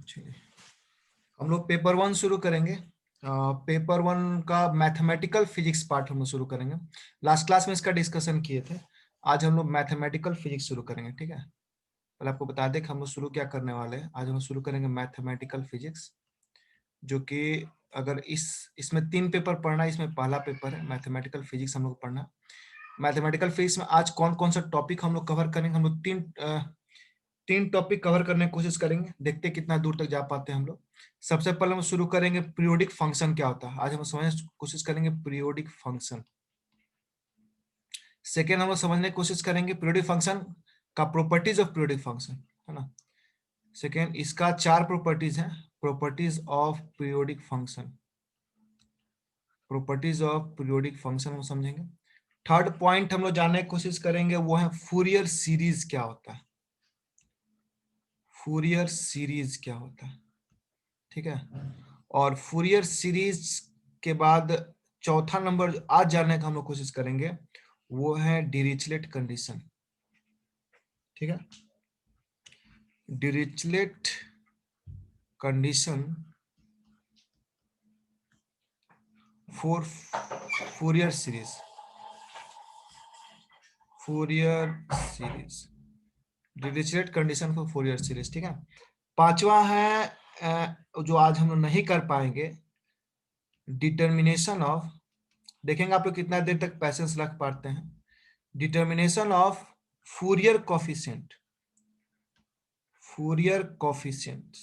चलिए हम लोग पेपर 1 शुरू करेंगे। पेपर 1 का मैथमेटिकल फिजिक्स पार्ट हम लोग शुरू करेंगे। लास्ट क्लास में इसका डिस्कशन किए थे। आज हम लोग मैथमेटिकल फिजिक्स शुरू करेंगे, ठीक है। पहले आपको बता दें कि हम लोग शुरू क्या करने वाले हैं। आज हम लोग शुरू करेंगे मैथमेटिकल फिजिक्स, जो कि अगर इसमें 3 पेपर पढ़ना है, इसमें पहला पेपर है मैथमेटिकल फिजिक्स हम लोग पढ़ना। मैथमेटिकल फिजिक्स में आज कौन कौन सा टॉपिक हम लोग कवर करेंगे। हम लोग तीन टॉपिक कवर करने की कोशिश करेंगे, देखते हैं कितना दूर तक जा पाते हैं हम लोग। सबसे पहले हम शुरू करेंगे पीरियोडिक फंक्शन क्या होता है। आज हम समझने की कोशिश करेंगे पीरियोडिक फंक्शन। सेकेंड हम लोग समझने की कोशिश करेंगे पीरियोडिक फंक्शन का प्रॉपर्टीज ऑफ पीरियोडिक फंक्शन, है ना। सेकेंड, इसका 4 प्रॉपर्टीज हैं। Properties of periodic function, properties of periodic function हम समझेंगे। थर्ड पॉइंट हम लोग जानने की कोशिश करेंगे वो है फूरियर सीरीज क्या होता है। फूरियर सीरीज क्या होता है, ठीक है। और फूरियर सीरीज के बाद चौथा नंबर आज जानने का हम लोग कोशिश करेंगे वो है डिरिचलेट कंडीशन, ठीक है। Dirichlet condition for Fourier series, Fourier series, Dirichlet condition for Fourier series, ठीक है। पांचवा है जो आज हम लोग नहीं कर पाएंगे, डिटर्मिनेशन ऑफ, देखेंगे आप लोग कितना देर तक पैसेंस रख पाते हैं। Determination of Fourier coefficient, Fourier coefficient,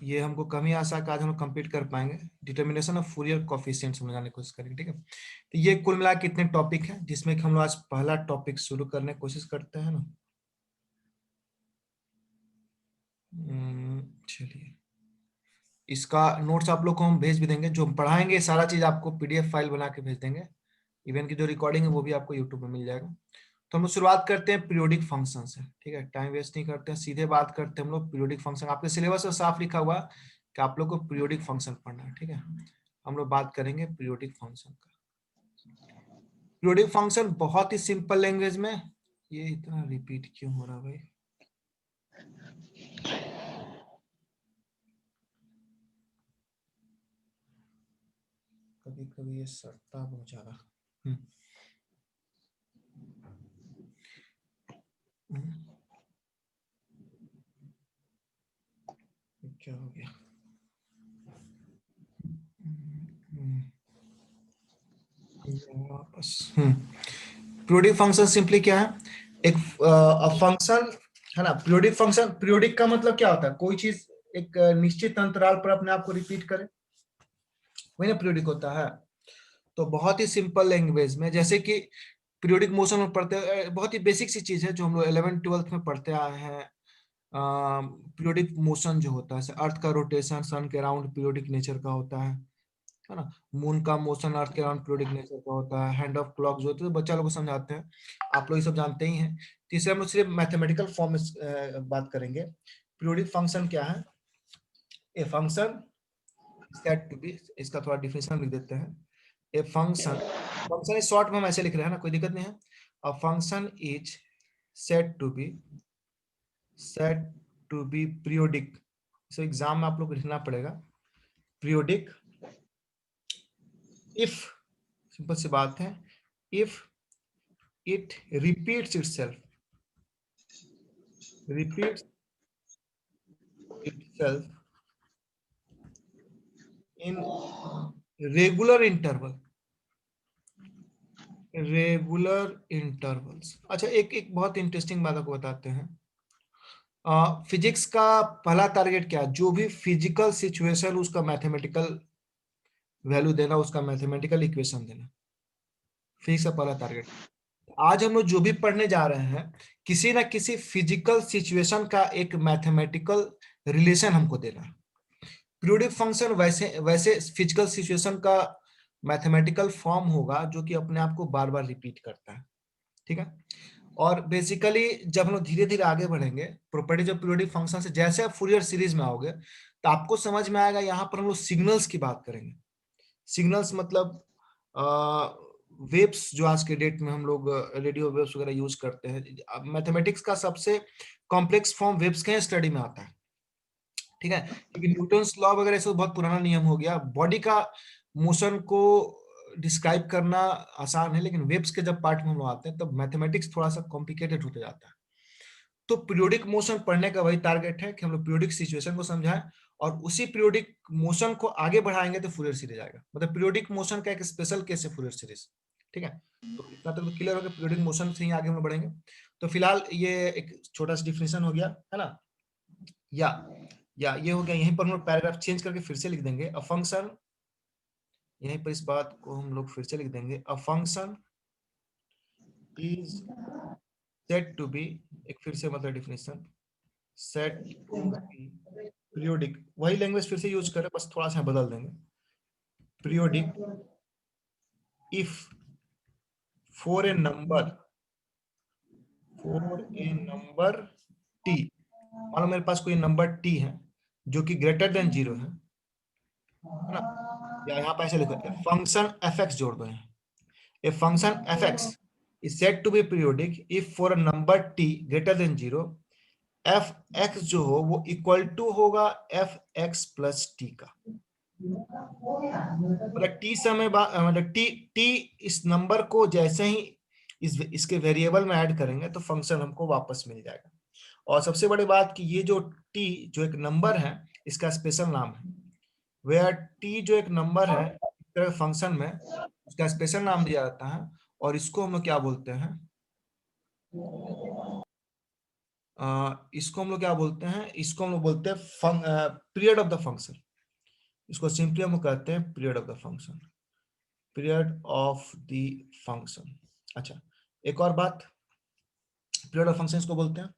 ये हमको कम ही आशा का आज हम लोग कंप्लीट कर पाएंगे। डिटर्मिनेशन ऑफ फूरियर कोफिशिएंट समझाने की कोशिश करेंगे, ठीक है। तो ये कुल मिला कितने टॉपिक हैं, जिसमें कि हम लोग आज पहला टॉपिक शुरू करने की कोशिश करते हैं ना। चलिए, इसका नोट्स आप लोग को हम भेज भी देंगे, जो हम पढ़ाएंगे सारा चीज आपको पीडीएफ फाइल बना के भेज देंगे। इवेंट की जो रिकॉर्डिंग है वो भी आपको यूट्यूब पे मिल जाएगा। तो हम लोग शुरुआत करते हैं पीरियोडिक फंक्शन से, ठीक है। टाइम वेस्ट नहीं करते हैं, सीधे बात करते हैं हम लोग पीरियोडिक फंक्शन। आपके सिलेबस में साफ लिखा हुआ कि आप लोग को पीरियोडिक फंक्शन पढ़ना है, ठीक है। हम लोग बात करेंगे पीरियोडिक फंक्शन का। पीरियोडिक फंक्शन बहुत ही सिंपल लैंग्वेज में, ये इतना रिपीट क्यों हो रहा भाई। कभी कभी ये सटता बहुत ज्यादा। क्या हो गया। वापस पीरियोडिक फंक्शन सिंपली क्या है, एक फंक्शन है ना। पीरियोडिक फंक्शन, पीरियोडिक का मतलब क्या होता है, कोई चीज एक निश्चित अंतराल पर अपने आप को रिपीट करे, वही ना पीरियोडिक होता है। तो बहुत ही सिंपल लैंग्वेज में, जैसे कि पीरियोडिक मोशन में पढ़ते हैं, बहुत ही बेसिक सी चीज है जो हम लोग 11th-12th में पढ़ते आए हैं। पीरियोडिक मोशन जो होता है, अर्थ का रोटेशन सन के अराउंड पीरियोडिक नेचर का होता है ना। मून का मोशन अर्थ के अराउंड पीरियोडिक नेचर का होता है। हैंड ऑफ क्लॉक जो होते हैं बच्चा लोग को समझाते हैं, आप लोग ये सब जानते ही हैं। तीसरे हम लोग सिर्फ मैथमेटिकल फॉर्म में बात करेंगे। पीरियोडिक फंक्शन क्या है, a function said to be, इसका थोड़ा डिफिनेशन लिख देते हैं। A function, function is short में हम ऐसे लिख रहे हैं ना, कोई दिक्कत नहीं है। A function is said to be, said to be periodic. So exam में आप लोग को लिखना पड़ेगा पीरियोडिक इफ, सिंपल सी बात है, if it repeats itself, repeats itself in regular interval, regular intervals. अच्छा, एक बहुत इंटरेस्टिंग बात आपको बताते हैं। फिजिक्स का पहला टारगेट क्या है, जो भी फिजिकल सिचुएशन उसका मैथमेटिकल वैल्यू देना, उसका मैथमेटिकल इक्वेशन देना, फिजिक्स का पहला टारगेट। आज हम लोग जो भी पढ़ने जा रहे हैं, किसी ना किसी फिजिकल सिचुएशन का एक मैथमेटिकल रिलेशन हमको देना है। पीरियोडिक फंक्शन वैसे वैसे फिजिकल सिचुएशन का मैथमेटिकल फॉर्म होगा जो कि अपने आप को बार बार रिपीट करता है, ठीक है। और बेसिकली जब हम लोग धीरे धीरे आगे बढ़ेंगे प्रॉपर्टीज ऑफ पीरियोडिक फंक्शन से, जैसे आप फूरियर सीरीज में आओगे तो आपको समझ में आएगा। यहाँ पर हम लोग सिग्नल्स की बात करेंगे। सिग्नल्स मतलब वेव्स जो आज के डेट में हम लोग रेडियो वेव्स वगैरह यूज करते हैं, मैथमेटिक्स का सबसे कॉम्प्लेक्स फॉर्म वेव्स के स्टडी में आता है, ठीक है, क्योंकि न्यूटन्स लॉ वगैरह से बहुत पुराना नियम हो गया। बॉडी का मोशन को डिस्क्राइब करना आसान है, लेकिन वेव्स के जब पार्ट में हम लोग आते हैं तब मैथमेटिक्स थोड़ा सा कॉम्प्लिकेटेड होते जाता है। तो पीरियोडिक मोशन पढ़ने का वही टारगेट है कि हम लोग पीरियोडिक सिचुएशन को समझाएं, और उसी पीरियोडिक मोशन को आगे बढ़ाएंगे तो फूरियर सीरीज आएगा। मतलब पीरियोडिक मोशन का एक स्पेशल केस है फूरियर सीरीज, ठीक है। तो इतना तक तो क्लियर हो गया, पीरियोडिक मोशन से ही आगे हम लोग बढ़ेंगे। तो फिलहाल ये एक छोटा सा डिफिनेशन हो गया है ना, या ये हो गया। यहीं पर हम लोग पैराग्राफ चेंज करके फिर से लिख देंगे अ फंक्शन, यहीं पर इस बात को हम लोग फिर से लिख देंगे, a function is set to be, एक फिर से मतलब definition, set to be periodic, वही लैंग्वेज फिर से यूज करें, बस थोड़ा सा बदल देंगे। Periodic if for a number t, मान लो मेरे पास कोई नंबर टी है जो कि ग्रेटर देन 0 है ना, या यहाँ पे ऐसे लिखो फंक्शन एफ एक्स जोड़ दो, a function f x is set to be periodic if for a number t greater than 0 f x जो हो वो इक्वल टू होगा एफ एक्स प्लस टी का। मतलब टी समय बाद, मतलब टी टी इस नंबर को जैसे ही इसके वेरिएबल में ऐड करेंगे तो फंक्शन हमको वापस मिल जाएगा। और सबसे बड़ी बात कि ये जो टी जो एक नंबर है इसका स्पेशल नाम है, वेयर टी जो एक नंबर है फंक्शन में इसका स्पेशल नाम दिया जाता है, और इसको हम लोग क्या बोलते हैं, इसको हम लोग क्या बोलते हैं, इसको हम लोग बोलते हैं पीरियड ऑफ द फंक्शन। इसको सिंपली हम लोग कहते हैं period of the function, period of the function. अच्छा, एक और बात, पीरियड ऑफ फंक्शन इसको बोलते हैं।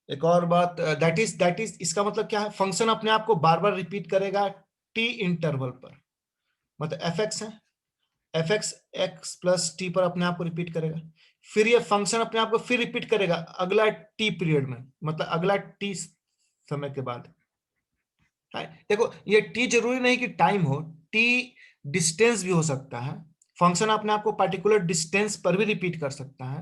एक और बात, दैट इज इसका मतलब क्या है, फंक्शन अपने आप को बार बार रिपीट करेगा टी इंटरवल पर। मतलब एफ एक्स है, F x x plus T पर अपने आप को रिपीट करेगा, फिर ये फंक्शन अपने आप को फिर रिपीट करेगा अगला टी पीरियड में, मतलब अगला टी समय के बाद। देखो ये टी जरूरी नहीं कि टाइम हो, टी डिस्टेंस भी हो सकता है, फंक्शन अपने आप को पर्टिकुलर डिस्टेंस पर भी रिपीट कर सकता है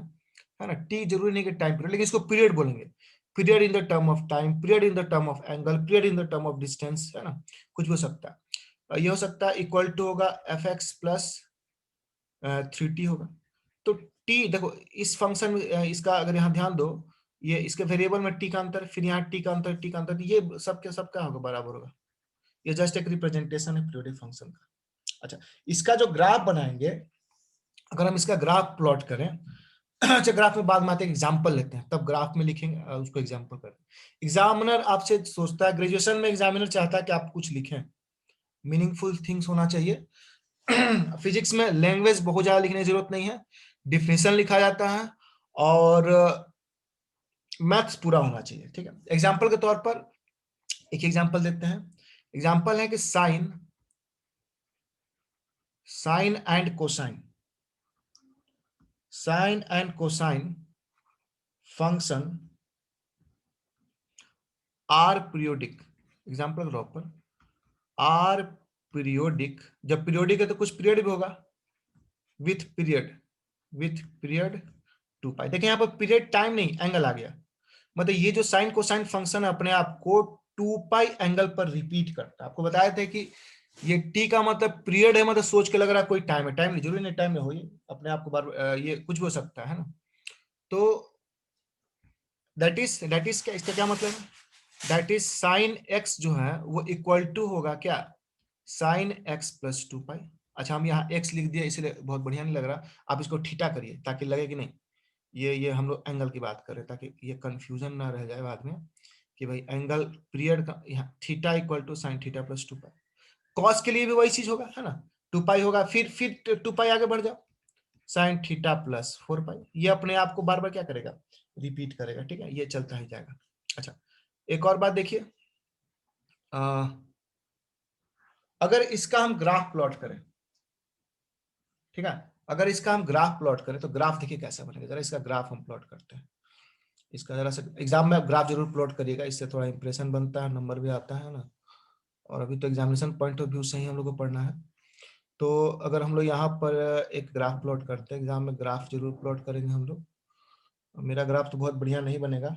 ना। टी जरूरी नहीं कि टाइम पीरियड, लेकिन इसको पीरियड बोलेंगे, period in the term of time, period in the term of angle, period in the term of distance, है ना, कुछ भी हो सकता है। ये हो सकता है इक्वल टू होगा एफ एक्स प्लस 3t होगा। तो टी देखो इस फंक्शन में इसका अगर यहाँ ध्यान दो, ये इसके वेरिएबल में टी का अंतर, फिर यहाँ टी का अंतर, टी का अंतर, ये सब के सब क्या होगा, बराबर होगा। ये जस्ट एक रिप्रेजेंटेशन है पीरियोडिक फंक्शन का। अच्छा, इसका जो ग्राफ बनाएंगे, अगर हम इसका ग्राफ प्लॉट करें, अच्छा ग्राफ में बाद में आते हैं, एग्जाम्पल लेते हैं तब ग्राफ में लिखेंगे, उसको एग्जाम्पल करें। एग्जामिनर आपसे सोचता है, ग्रेजुएशन में एग्जामिनर चाहता है कि आप कुछ लिखें, मीनिंगफुल थिंग्स होना चाहिए। फिजिक्स में लैंग्वेज बहुत ज्यादा लिखने की जरूरत नहीं है, डिफिनेशन लिखा जाता है और मैथ्स पूरा होना चाहिए, ठीक है। एग्जाम्पल के तौर पर एक एग्जाम्पल देते हैं। एग्जाम्पल है कि sine and cosine, sine and cosine function are periodic. Example के तौर पर आर पीरियोडिक, जब पीरियोडिक है तो कुछ पीरियड भी होगा, विथ पीरियड 2 पाई। देखिए यहाँ पर पीरियड टाइम नहीं, एंगल आ गया, मतलब ये जो साइन कोसाइन फंक्शन है अपने आप को 2 पाई एंगल पर रिपीट करता है। आपको बताए थे कि ये टी का मतलब पीरियड है, मतलब सोच के लग रहा है कोई टाइम है, टाइम नहीं, जरूरी नहीं टाइम में हो, ये अपने आप को बार ये कुछ भी हो सकता है ना। तो दैट इज क्या, इसका क्या मतलब है, दैट इज साइन एक्स जो है वो इक्वल टू होगा क्या, साइन एक्स प्लस 2 पाई। अच्छा हम यहाँ एक्स लिख दिया इसलिए बहुत बढ़िया नहीं लग रहा, आप इसको थीटा करिए ताकि लगे कि नहीं ये हम लोग एंगल की बात करें, ताकि ये कंफ्यूजन ना रह जाए बाद में कि भाई एंगल पीरियड का यहाँ theta equal to sine theta plus 2 pi. Cos के लिए भी वही चीज होगा, है ना, 2 पाई होगा, फिर 2 पाई आगे बढ़ जाओ, साइन थीटा प्लस 4 पाई, ये अपने आप को बार बार क्या करेगा, रिपीट करेगा, ठीक है, ये चलता ही जाएगा। अच्छा, एक और बात देखिए, अगर इसका हम ग्राफ प्लॉट करें, ठीक है, अगर इसका हम ग्राफ प्लॉट करें तो ग्राफ देखिए कैसा बनेगा, जरा इसका ग्राफ हम प्लॉट करते हैं। इसका जरा सा एग्जाम में आप ग्राफ जरूर प्लॉट करिएगा, इससे थोड़ा इंप्रेशन बनता है, नंबर भी आता है ना, और अभी तो एग्जामिनेशन पॉइंट ऑफ व्यू से ही हम लोग को पढ़ना है। तो अगर हम लोग यहाँ पर एक ग्राफ प्लॉट करते हैं, एग्जाम में ग्राफ जरूर प्लॉट करेंगे हम लोग। मेरा ग्राफ तो बहुत बढ़िया नहीं बनेगा,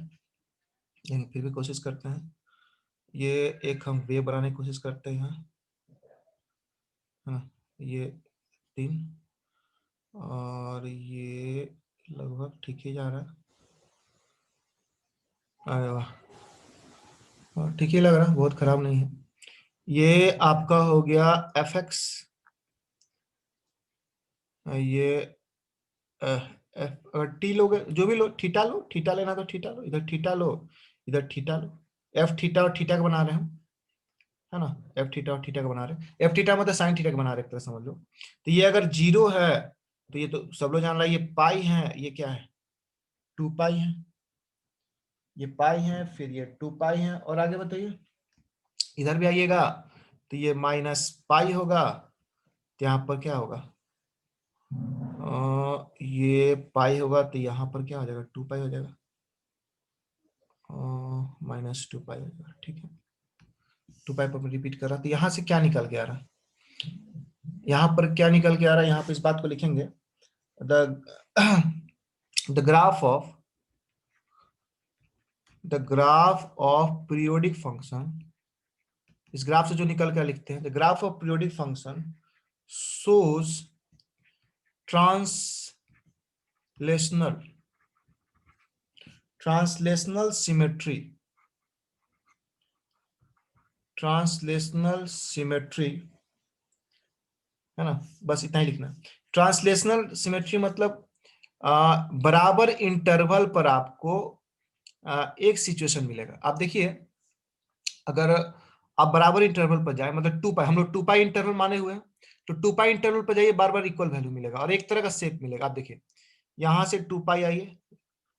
लेकिन फिर भी कोशिश करते हैं। ये एक हम वेव बनाने की कोशिश करते हैं यहाँ, हाँ ये 3 और ये लगभग ठीक ही जा रहा है। अरे वाह, ठीक ही लग रहा है, बहुत खराब नहीं है। ये आपका हो गया fx, ये अगर टी लोगे, जो भी लो, थीटा लो, थीटा लेना तो थीटा लो, इधर थीटा लो, इधर थीटा लो। एफ थीटा और थीटा का बना रहे हैं हम, है ना, एफ थीटा और थीटा का बना रहे हैं। एफ थीटा मतलब साइन थीटा का बना रहे हैं, एक तरह समझ लो। तो ये अगर 0 है तो ये तो सब लोग जान रहा है, ये पाई है, ये क्या है 2 पाई है, ये पाई है, फिर ये 2 पाई है, और आगे बताइए, इधर भी आइएगा तो ये माइनस पाई होगा, तो यहाँ पर क्या होगा, ये पाई होगा, तो यहाँ पर क्या हो जाएगा 2 पाई हो जाएगा, -2 पाई हो जाएगा, ठीक है। 2 पाई पर रिपीट कर रहा, तो यहाँ से क्या निकल के आ रहा, यहाँ पर क्या निकल के आ रहा है, यहाँ पे इस बात को लिखेंगे, the the graph of periodic function, इस ग्राफ से जो निकल कर लिखते हैं, the graph of periodic function shows translational symmetry, है ना, बस इतना ही लिखना। ट्रांसलेशनल सिमेट्री मतलब बराबर इंटरवल पर आपको एक सिचुएशन मिलेगा। आप देखिए, अगर आप बराबर इंटरवल पर जाए, मतलब 2 पाई, हम लोग 2 पाई इंटरवल माने हुए हैं, तो 2 पाई इंटरवल पर जाइए, बार बार इक्वल वैल्यू मिलेगा और एक तरह का शेप मिलेगा। आप देखिए, यहां से 2 पाई आइए,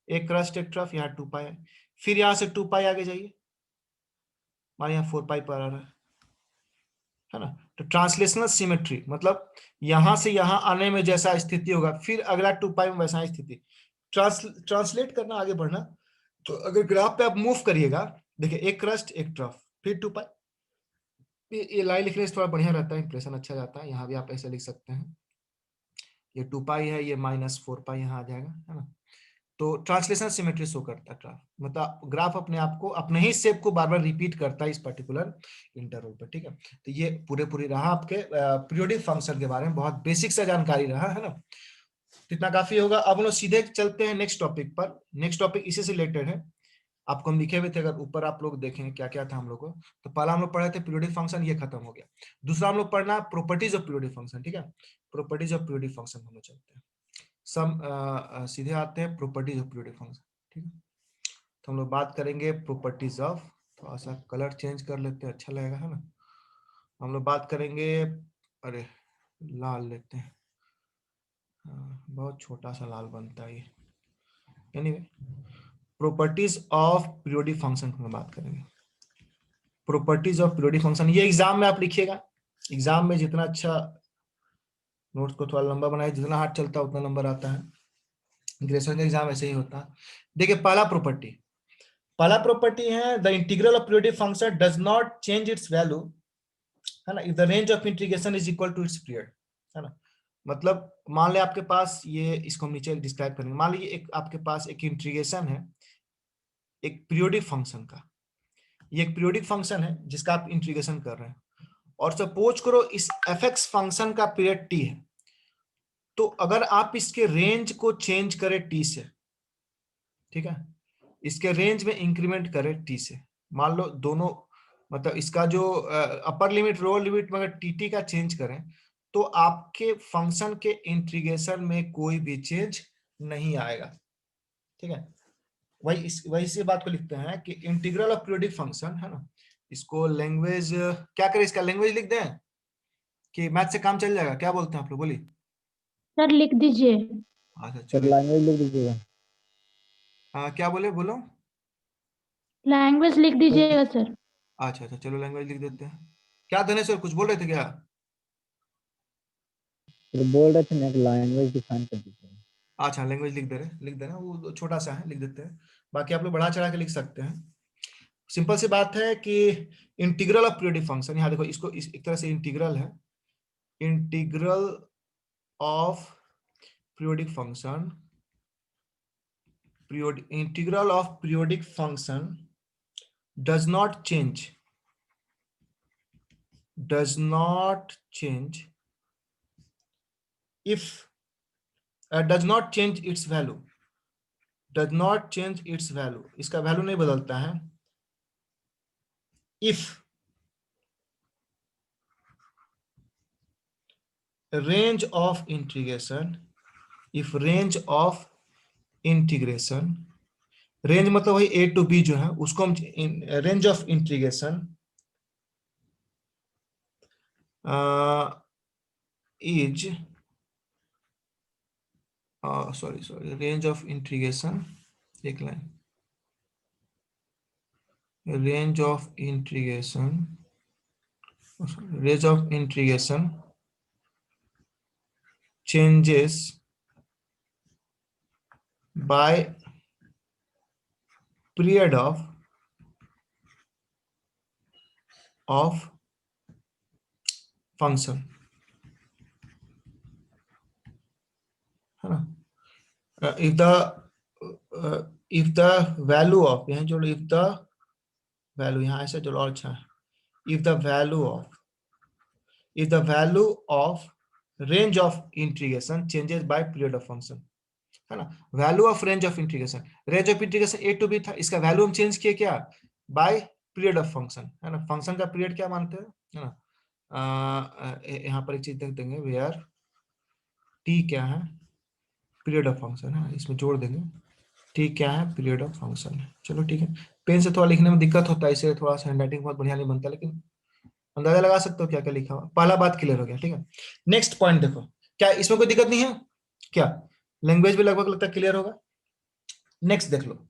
एक क्रस्ट एक ट्रफ, यहाँ 2 पाई है, फिर यहाँ से 2 पाई आगे जाइए, हमारे यहाँ 4 पाई पर आ रहा है ना। तो ट्रांसलेशनल सिमेट्री मतलब यहां से यहां आने में जैसा स्थिति होगा, फिर अगला 2 पाई में वैसा ही स्थिति, ट्रांसलेट करना, आगे बढ़ना। तो अगर ग्राफ पे आप मूव करिएगा, देखिए एक क्रस्ट एक ट्रफ, फिर 2 पाई, ये लाइन लिखने से थोड़ा बढ़िया रहता है, इंप्रेशन अच्छा जाता है। यहाँ भी आप ऐसे लिख सकते हैं, ये 2 पाई है, ये -4 पाई यहाँ आ जाएगा, है ना। तो ट्रांसलेशन सिमेट्री शो करता है ग्राफ, मतलब ग्राफ अपने आप को, अपने ही शेप को बार बार रिपीट करता है इस पर्टिकुलर इंटरवल पर, ठीक है। तो ये पूरी रहा आपके पीरियोडिक फंक्शन के बारे में, बहुत बेसिक सा जानकारी रहा, है ना। तो इतना काफी होगा। अब हम लोग सीधे चलते हैं नेक्स्ट टॉपिक पर। नेक्स्ट टॉपिक इसी से रिलेटेड है, आपको हम लिखे हुए थे, अगर ऊपर आप लोग देखें क्या क्या था हम लोग को। तो पहला हम लोग पढ़े थे पीरियोडिक फंक्शन, ये खत्म हो गया। दूसरा हम लोग पढ़ना प्रॉपर्टीज ऑफ पीरियोडिक फंक्शन, ठीक है। प्रॉपर्टीज ऑफ पीरियोडिक फंक्शन हम लोग चलते हैं, सीधे आते हैं प्रॉपर्टीज ऑफ पीरियोडिक फंक्शन, ठीक है। तो हम लोग बात करेंगे प्रॉपर्टीज ऑफ, थोड़ा सा कलर चेंज कर लेते हैं, अच्छा लगेगा, है ना। हम लोग बात करेंगे, अरे लाल लेते हैं, बहुत छोटा सा लाल बनता है ये। Anyway, properties of periodic function की बात करेंगे। प्रॉपर्टीज ऑफ पीरियोडिक फंक्शन, ये एग्जाम में आप लिखिएगा। एग्जाम में जितना अच्छा नोट्स को थोड़ा लंबा बनाए, जितना हाथ चलता है उतना नंबर आता है। ग्रेजुएशन का एग्जाम ऐसे ही होता है। देखिए पहला प्रॉपर्टी है, the integral of periodic function does not change its value, है ना, if the range of integration is equal to its period, है ना। मतलब मान ले आपके पास ये, इसको हम नीचे डिस्क्राइब करेंगे। मान लीजिए एक आपके पास एक इंटीग्रेशन है एक पीरियोडिक फंक्शन का, ये एक पीरियोडिक फंक्शन है जिसका आप इंटीग्रेशन कर रहे हैं, और सपोज करो इस fx फंक्शन का पीरियड t है। तो अगर आप इसके रेंज को चेंज करें t से, ठीक है, इसके रेंज में इंक्रीमेंट करें t से, मान लो दोनों, मतलब इसका जो अपर लिमिट लोअर लिमिट में अगर टी का चेंज करें, तो आपके फंक्शन के इंटीग्रेशन में कोई भी चेंज नहीं आएगा, ठीक है। वही इसी बात को लिखते हैं कि इंटीग्रल ऑफ पीरियोडिक फंक्शन, है ना। इसको लैंग्वेज क्या करें, इसका लैंग्वेज लिख दें कि मैथ से काम चल जाएगा, क्या बोलते हैं आप लोग, बोलिए। सर लिख दीजिए। अच्छा सर चलो, लैंग्वेज लिख दीजिएगा। क्या बोले, बोलो। लैंग्वेज लिख दीजिएगा सर। अच्छा अच्छा, चलो लैंग्वेज लिख देते हैं। क्या धनेश्वर कुछ बोल रहे थे क्या? सर बोल रहे थे ना लैंग्वेज डिफाइन कर दीजिएगा। अच्छा, लैंग्वेज लिख देना, वो छोटा सा है, लिख देते हैं। बाकी आप लोग बढ़ा चढ़ा के लिख सकते हैं। सिंपल सी बात है कि इंटीग्रल ऑफ पीरियोडिक फंक्शन, यहाँ देखो, इसको एक तरह से इंटीग्रल है, integral of periodic function, integral of periodic function does not change if does not change its value, इसका वैल्यू नहीं बदलता है if range of integration, range मतलब वही a to b जो है उसको हम range of integration is sorry range of integration, एक line, range of integration changes by period of function, है ना। if the value of, यहाँ जोड़ो if the value, यहाँ ऐसे जोड़ो और अच्छा है, if the value of range of integration changes by period of function, है ना। Value of range of integration a to b था, इसका वैल्यू हम चेंज किए क्या, बाय पीरियड ऑफ फंक्शन, है ना। फंक्शन का पीरियड क्या मानते हैं, है ना। यहाँ पर एक चीज देख देंगे, वेयर t क्या है, पीरियड ऑफ फंक्शन है, इसमें जोड़ देंगे t क्या है, पीरियड ऑफ फंक्शन है। चलो ठीक है, पेन से थोड़ा लिखने में दिक्कत होता है, इसलिए थोड़ा सा हैंडराइटिंग बहुत बढ़िया नहीं बनता, लेकिन अंदाजा लगा सकते हो क्या क्या लिखा हुआ। पहला बात क्लियर हो गया, ठीक है। नेक्स्ट पॉइंट देखो, क्या इसमें कोई दिक्कत नहीं है क्या, लैंग्वेज भी लगभग लगता है क्लियर होगा। नेक्स्ट देख लो,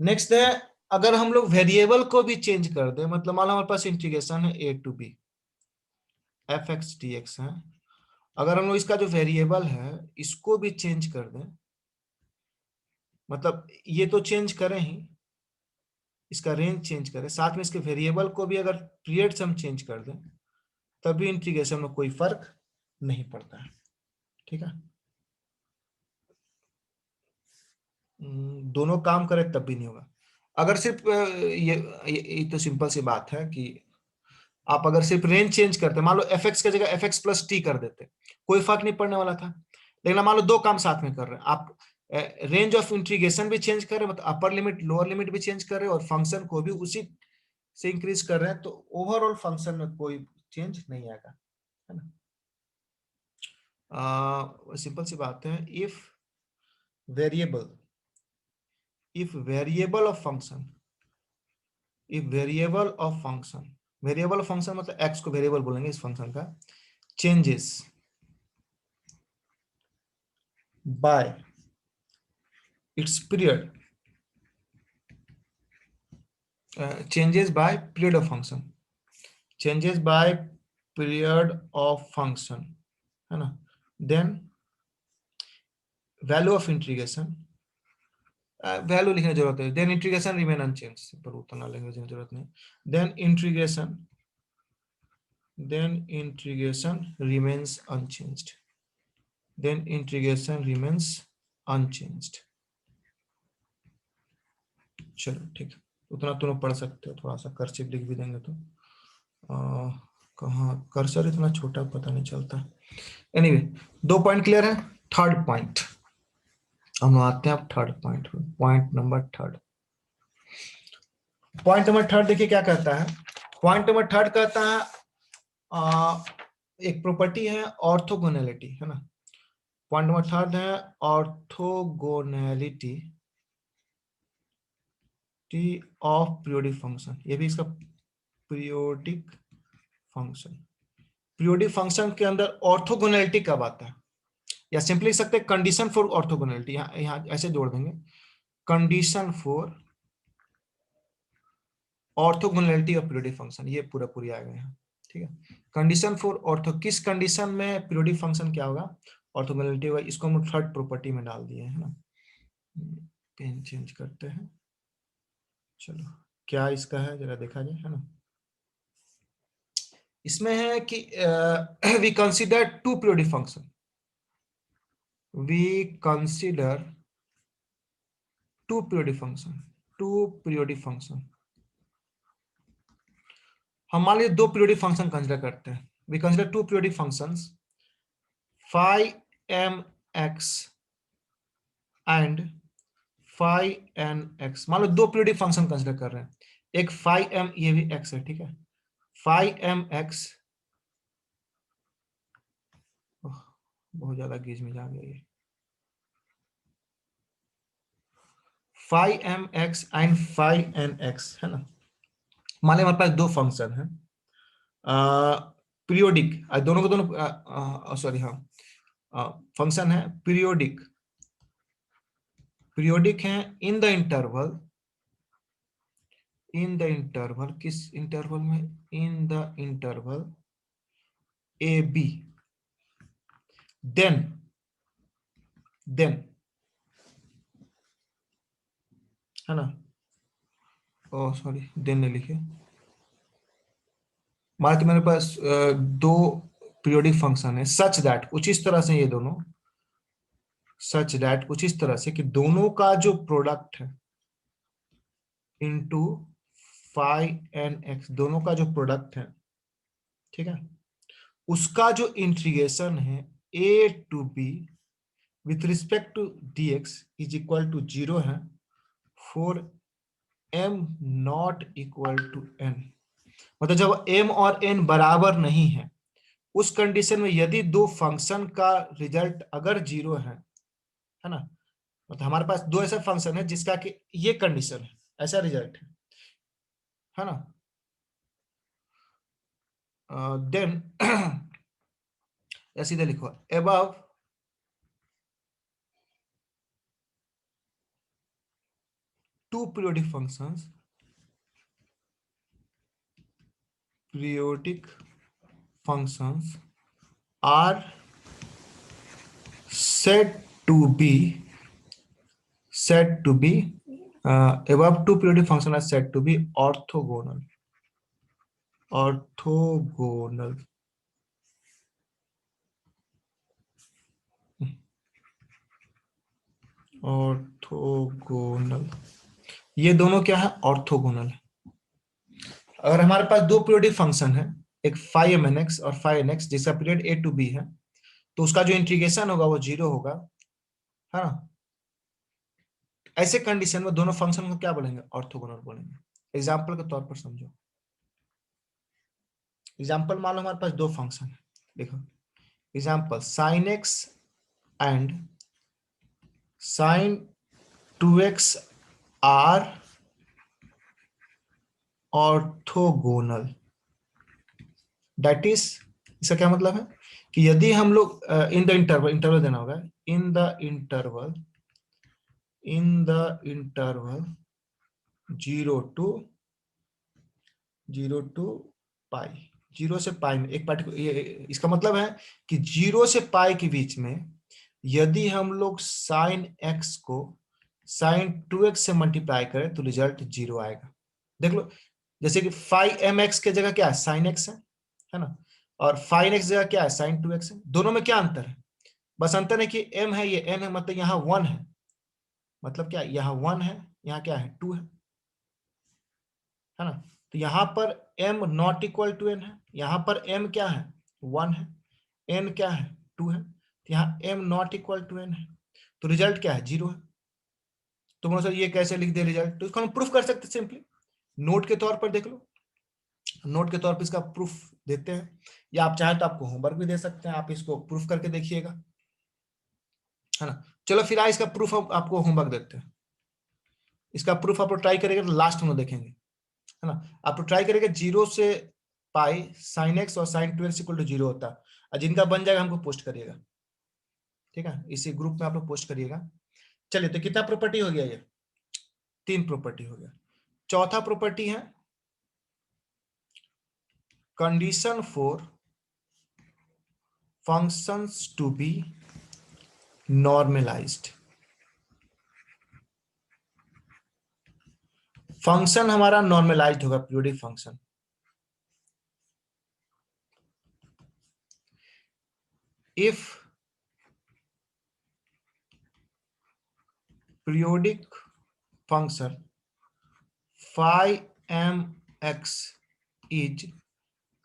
नेक्स्ट है अगर हम लोग वेरिएबल को भी चेंज कर दे, मतलब मान लो हमारे पास इंटीग्रेशन है a to b F x D x है, अगर हम लोग इसका जो वेरिएबल है इसको भी चेंज कर दें, मतलब ये तो चेंज करें ही, इसका रेंज चेंज करें, साथ में इसके वेरिएबल को भी अगर पीरियड से हम चेंज कर दें, तभी इंटीग्रेशन में कोई फर्क नहीं पड़ता है, ठीक है। दोनों काम करें तब भी नहीं होगा। अगर सिर्फ ये तो सिंपल सी बात है कि आप अगर सिर्फ रेंज चेंज करते, मान लो एफ एक्स की जगह एफ एक्स प्लस टी कर देते, कोई फर्क नहीं पड़ने वाला था। लेकिन मान लो दो काम साथ में कर रहे हैं आप, रेंज ऑफ इंटीग्रेशन भी चेंज कर रहे हैं, मतलब अपर लिमिट लोअर लिमिट भी चेंज कर रहे हैं, और फंक्शन को भी उसी से इंक्रीज कर रहे हैं, तो ओवरऑल फंक्शन में कोई चेंज नहीं आएगा, है ना। सिंपल सी बात है, if variable of function, variable of function मतलब एक्स को वेरिएबल बोलेंगे इस फंक्शन का, changes by its period, changes by period of function, है ना। Then value of integration, value लिखने की जरूरत है, देन इंटीग्रेशन रिमेन अनचेंज, पर उतना लैंग्वेज में जरूरत नहीं, देन इंटीग्रेशन रिमेन्स अनचेंज्ड, चलो ठीक है, उतना तुम पढ़ सकते हो, थोड़ा सा कर्सिव लिख भी देंगे तो कहाँ कर्सर इतना छोटा पता नहीं चलता। एनीवे, दो पॉइंट क्लियर है। थर्ड पॉइंट हम आते हैं, अब third point, point number third देखिए क्या कहता है। पॉइंट नंबर थर्ड कहता है एक प्रॉपर्टी है ऑर्थोगोनैलिटी, है ना। पॉइंट नंबर थर्ड है ऑर्थोगोनैलिटी ऑफ पीरियोडिक फंक्शन, ये भी इसका पीरियोडिक फंक्शन के अंदर ऑर्थोगोनैलिटी कब आता है, या सिंपली लिख सकते हैं कंडीशन फॉर ऑर्थोगोनैलिटी, यहाँ ऐसे जोड़ देंगे, condition for orthogonality of periodic function, ये पूरी आ गए हैं, ठीक है। कंडीशन फॉर ऑर्थो, किस कंडीशन में पीरियोडिक फंक्शन क्या होगा, ऑर्थोगोनैलिटी होगा, इसको हम थर्ड प्रॉपर्टी में डाल दिए, है ना। पेन चेंज करते हैं, चलो क्या इसका है जरा देखा जाए, है ना। इसमें है कि we consider two periodic function, we consider two periodic function, two periodic function. हम मान लीजिए दो पीरियोडिक फंक्शन कंसिडर करते हैं, we consider two periodic functions phi mx and phi nx। मान लो दो पीरियोडिक फंक्शन कंसिडर कर रहे हैं, एक phi m, ये भी x है, ठीक है, phi mx, बहुत ज्यादा गीज में जा गया ये, phi mx and phi nx है ना। मान लो हमारे पास दो फंक्शन है पीरियोडिक, दोनों को दोनों सॉरी हाँ फंक्शन है पीरियोडिक, पीरियोडिक है in the interval, in the interval, किस इंटरवल में, in the interval a b, then है ना, ओ सॉरी देन नहीं लिखे, मान तो मेरे पास दो पीरियोडिक फंक्शन है सच दैट, कुछ इस तरह से ये दोनों, सच दैट कुछ इस तरह से कि दोनों का जो प्रोडक्ट है इनटू phi n x, दोनों का जो प्रोडक्ट है, ठीक है, उसका जो इंटीग्रेशन है a to b with respect to dx is equal to 0 है for m not equal to n। मतलब जब m और n बराबर नहीं है, उस कंडीशन में यदि दो फंक्शन का रिजल्ट अगर 0 है ना, मतलब हमारे पास दो ऐसा फंक्शन है जिसका कि ये कंडीशन है, ऐसा रिजल्ट है ना, देन या सीधे लिखो above two periodic functions, periodic functions are said to be above two periodic functions are said to be orthogonal, orthogonal, orthogonal, ये दोनों क्या है, ऑर्थोगोनल है। अगर हमारे पास दो पीरियोडिक फंक्शन है, एक phi mnx और phi nx जिसका पीरियड a टू b है, तो उसका जो इंटीग्रेशन होगा वो 0 होगा, है ना। ऐसे कंडीशन में दोनों फंक्शन को क्या बोलेंगे, ऑर्थोगोनल बोलेंगे। एग्जांपल के तौर पर समझो, एग्जांपल मान लो हमारे पास दो फंक्शन है, देखो example sin x and sin 2x are orthogonal, that is, इसका क्या मतलब है कि यदि हम लोग इन द इंटरवल, इंटरवल देना होगा, in the interval, in the interval 0 to pi, 0 से पाई में एक पार्टिकुलर, इसका मतलब है कि 0 से पाई के बीच में यदि हम लोग साइन x को साइन 2x से मल्टीप्लाई करें तो रिजल्ट 0 आएगा। देख लो, जैसे कि phi mx के जगह क्या है, साइन x है ना, और phi x जगह क्या है, साइन 2x है। दोनों में क्या अंतर है, बस अंतर है कि m है, ये n है, मतलब यहाँ 1 है, मतलब क्या, यहाँ 1 है, यहाँ क्या है 2 है ना। तो यहाँ पर m not equal to n है, यहाँ पर m क्या है 1 है, n क्या है 2 है, तो यहाँ m not equal to n है, तो रिजल्ट क्या है 0 है। तो बोलो सर ये कैसे लिख दे रिजल्ट, तो इसको हम प्रूफ कर सकते सिंपली, नोट के तौर पर देख लो, नोट के तौर पर इसका प्रूफ देते हैं, या आप चाहे तो आपको होमवर्क भी दे सकते हैं, आप इसको प्रूफ करके देखिएगा, है ना। चलो फिर इसका प्रूफ आपको होमवर्क देते हैं, इसका प्रूफ आप ट्राई करेंगे तो लास्ट में देखेंगे, है ना। आप तो ट्राई करेंगे 0 से पाई साइन एक्स और साइन 2x इक्वल टू 0 होता है, और जिनका बन जाएगा हमको पोस्ट करिएगा, ठीक है, इसी ग्रुप में आप लोग पोस्ट करिएगा। चलिए, तो कितना प्रॉपर्टी हो गया, ये 3 प्रॉपर्टी हो गया। चौथा प्रॉपर्टी है condition for functions to be normalized. Function हमारा नॉर्मलाइज्ड होगा, periodic function, if periodic function phi mx is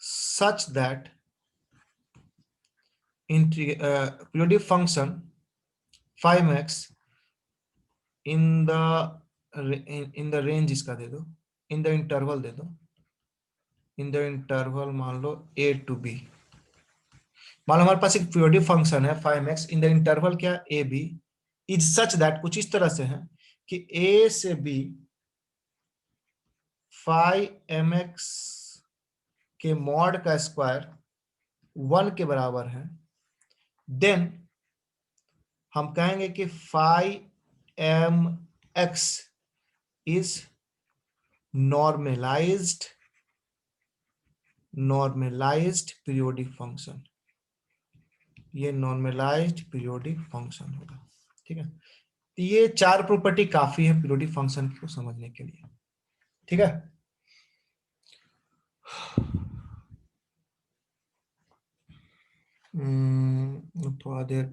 such that periodic function phi max in the range इसका दे दो, in the interval दे दो, in the interval मान लो a to b। मान लो हमारे पास एक periodic function है phi max in the interval क्या a b is such that, कुछ इस तरह से है कि a से b phi mx के मॉड का स्क्वायर 1 के बराबर है, देन हम कहेंगे कि phi mx is normalized periodic function. ये नॉर्मलाइज्ड पीरियोडिक फंक्शन होगा। ठीक है, तो ये 4 प्रॉपर्टी काफी है पीरियोडिक फंक्शन को समझने के लिए। ठीक है, थोड़ा देर